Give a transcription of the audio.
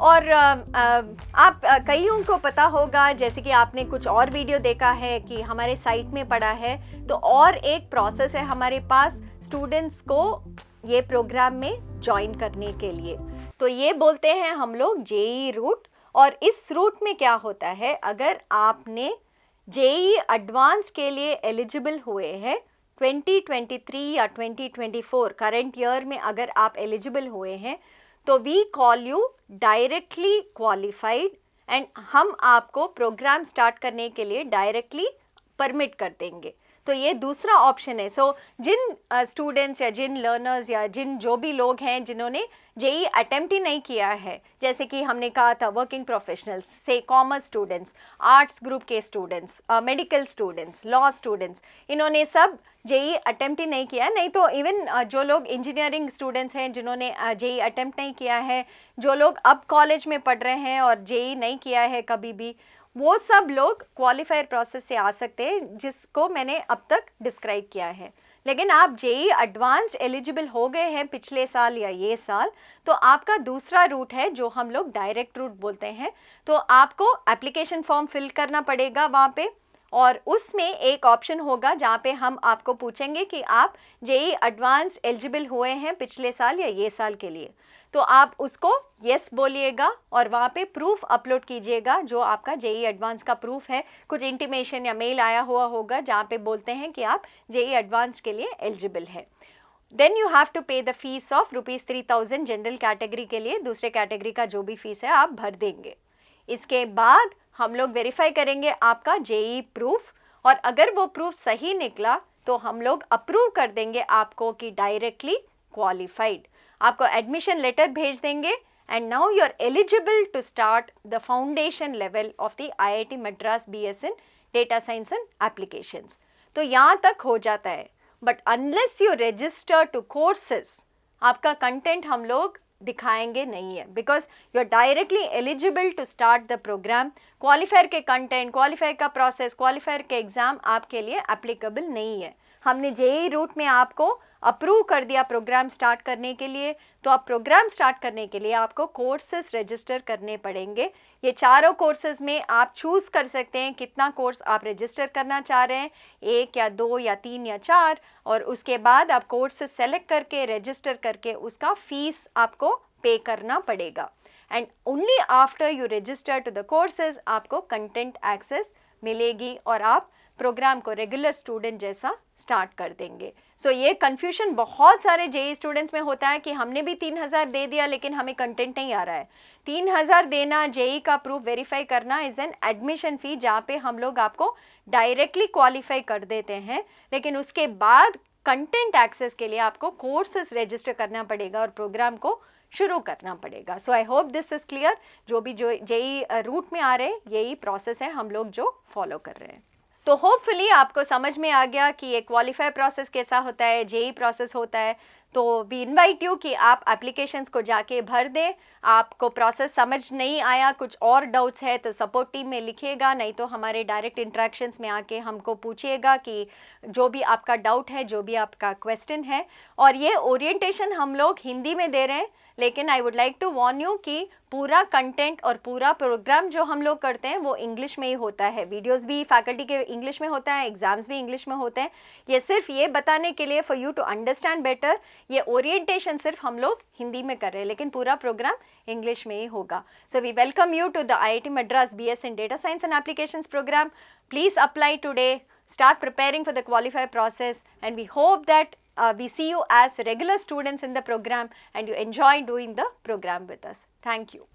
और आप कईयों को पता होगा, जैसे कि आपने कुछ और वीडियो देखा है कि हमारे साइट में पढ़ा है, तो और एक प्रोसेस है हमारे पास स्टूडेंट्स को ये प्रोग्राम में ज्वाइन करने के लिए। तो ये बोलते हैं हम लोग जेईई रूट। और इस रूट में क्या होता है, अगर आपने जेईई एडवांस के लिए एलिजिबल हुए हैं 2023 या 2024 करंट ईयर में, अगर आप एलिजिबल हुए हैं तो we call you directly qualified and हम आपको प्रोग्राम स्टार्ट करने के लिए डायरेक्टली परमिट कर देंगे। तो ये दूसरा ऑप्शन है। सो जिन स्टूडेंट्स या जिन लर्नर्स या जिन जो भी लोग हैं जिन्होंने जेईई अटेम्प्ट ही नहीं किया है, जैसे कि हमने कहा था वर्किंग प्रोफेशनल्स से कॉमर्स स्टूडेंट्स, आर्ट्स ग्रुप के students, medical students, law students, इन्होंने सब जेईई अटेम्प्ट ही नहीं किया। नहीं तो इवन जो लोग इंजीनियरिंग स्टूडेंट्स हैं जिन्होंने जेईई अटेम्प्ट नहीं किया है, जो लोग अब कॉलेज में पढ़ रहे हैं और जेईई नहीं किया है कभी भी, वो सब लोग क्वालिफायर प्रोसेस से आ सकते हैं, जिसको मैंने अब तक डिस्क्राइब किया है। लेकिन आप जेईई एडवांस्ड एलिजिबल हो गए हैं पिछले साल या ये साल, तो आपका दूसरा रूट है जो हम लोग डायरेक्ट रूट बोलते हैं। तो आपको एप्लीकेशन फॉर्म फिल करना पड़ेगा वहाँ पे, और उसमें एक ऑप्शन होगा जहाँ पे हम आपको पूछेंगे कि आप जेईई एडवांस्ड एलिजिबल हुए हैं पिछले साल या ये साल के लिए। तो आप उसको यस बोलिएगा और वहाँ पे प्रूफ अपलोड कीजिएगा, जो आपका जेईई एडवांस का प्रूफ है। कुछ इंटीमेशन या मेल आया हुआ होगा जहाँ पे बोलते हैं कि आप जेईई एडवांस के लिए एलिजिबल है। देन यू हैव टू पे the fees of ₹3000 general category के लिए। दूसरे कैटेगरी का जो भी फीस है आप भर देंगे। इसके बाद हम लोग वेरीफाई करेंगे आपका जेईई प्रूफ, और अगर वो प्रूफ सही निकला तो हम लोग अप्रूव कर देंगे आपको कि डायरेक्टली क्वालिफाइड। आपको एडमिशन लेटर भेज देंगे and now you are eligible to start the foundation level of the IIT Madras BS in data science and applications. तो यहाँ तक हो जाता है, but unless you register to courses, आपका कंटेंट हम लोग दिखाएंगे नहीं है, because you are directly eligible to start the program. Qualifier के कंटेंट, क्वालिफायर का प्रोसेस, क्वालिफायर के एग्जाम आपके लिए एप्लीकेबल नहीं है। हमने जेईई रूट में आपको अप्रूव कर दिया प्रोग्राम स्टार्ट करने के लिए, तो अब प्रोग्राम स्टार्ट करने के लिए आपको कोर्सेज रजिस्टर करने पड़ेंगे। ये चारों कोर्सेज में आप चूज़ कर सकते हैं कितना कोर्स आप रजिस्टर करना चाह रहे हैं, 1 या 2 या 3 या 4, और उसके बाद आप कोर्सेज सेलेक्ट करके रजिस्टर करके उसका फीस आपको पे करना पड़ेगा। And only after you register to the courses आपको कंटेंट एक्सेस मिलेगी और आप प्रोग्राम को रेगुलर स्टूडेंट जैसा स्टार्ट कर देंगे। सो ये कन्फ्यूजन बहुत सारे जेईई स्टूडेंट्स में होता है कि हमने भी 3000 दे दिया लेकिन हमें कंटेंट नहीं आ रहा है। 3000 देना, जेईई का प्रूफ वेरीफाई करना इज़ एन एडमिशन फ़ी, जहाँ पे हम लोग आपको डायरेक्टली क्वालिफाई कर देते हैं, लेकिन उसके बाद कंटेंट एक्सेस के लिए आपको कोर्सेज रजिस्टर करना पड़ेगा और प्रोग्राम को शुरू करना पड़ेगा। So I hope this is clear. जो भी जो जेईई रूट में आ रहे हैं यही प्रोसेस है हम लोग जो फॉलो कर रहे हैं। तो होपफुली आपको समझ में आ गया कि ये क्वालिफाई प्रोसेस कैसा होता है, जेईई प्रोसेस होता है। तो वी इनवाइट यू कि आप एप्लीकेशंस को जाके भर दें। आपको प्रोसेस समझ नहीं आया, कुछ और डाउट्स है तो सपोर्ट टीम में लिखिएगा, नहीं तो हमारे डायरेक्ट इंटरेक्शंस में आके हमको पूछिएगा कि जो भी आपका डाउट है, जो भी आपका क्वेश्चन है। और ये ओरिएंटेशन हम लोग हिंदी में दे रहे हैं, लेकिन I would like to warn you कि पूरा कंटेंट और पूरा प्रोग्राम जो हम लोग करते हैं वो इंग्लिश में ही होता है। वीडियोस भी फैकल्टी के इंग्लिश में होता है, एग्जाम्स भी इंग्लिश में होते हैं। ये सिर्फ ये बताने के लिए, for you to understand better, ये ओरिएंटेशन सिर्फ हम लोग हिंदी में कर रहे हैं, लेकिन पूरा प्रोग्राम इंग्लिश में ही होगा। So we welcome you to the IIT Madras BS in data science and applications programme. Please apply today, start preparing for the qualify process, and we hope that we see you as regular students in the program and you enjoy doing the program with us. Thank you.